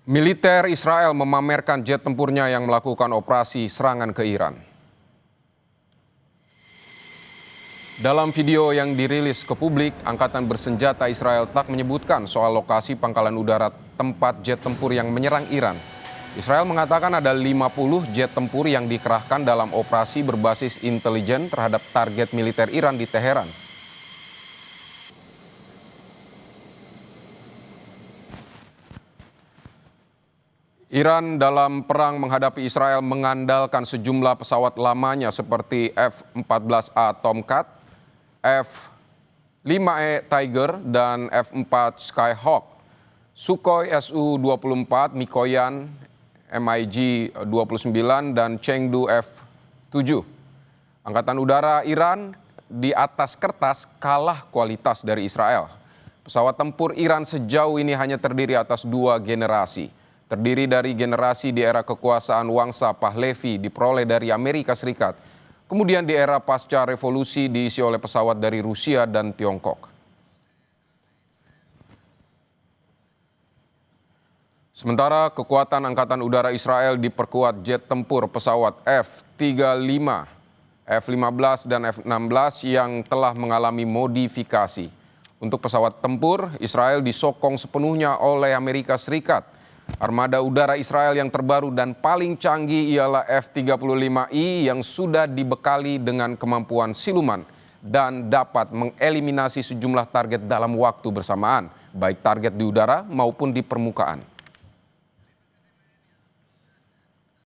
Militer Israel memamerkan jet tempurnya yang melakukan operasi serangan ke Iran. Dalam video yang dirilis ke publik, Angkatan Bersenjata Israel tak menyebutkan soal lokasi pangkalan udara tempat jet tempur yang menyerang Iran. Israel mengatakan ada 50 jet tempur yang dikerahkan dalam operasi berbasis intelijen terhadap target militer Iran di Teheran. Iran dalam perang menghadapi Israel mengandalkan sejumlah pesawat lamanya seperti F-14A Tomcat, F-5E Tiger, dan F-4 Skyhawk, Sukhoi Su-24, Mikoyan, MiG-29, dan Chengdu F-7. Angkatan Udara Iran di atas kertas kalah kualitas dari Israel. Pesawat tempur Iran sejauh ini hanya terdiri atas 2 generasi. Terdiri dari generasi di era kekuasaan Wangsa Pahlavi diperoleh dari Amerika Serikat. Kemudian di era pasca revolusi diisi oleh pesawat dari Rusia dan Tiongkok. Sementara kekuatan Angkatan Udara Israel diperkuat jet tempur pesawat F-35, F-15 dan F-16 yang telah mengalami modifikasi. Untuk pesawat tempur, Israel disokong sepenuhnya oleh Amerika Serikat. Armada udara Israel yang terbaru dan paling canggih ialah F-35I yang sudah dibekali dengan kemampuan siluman dan dapat mengeliminasi sejumlah target dalam waktu bersamaan, baik target di udara maupun di permukaan.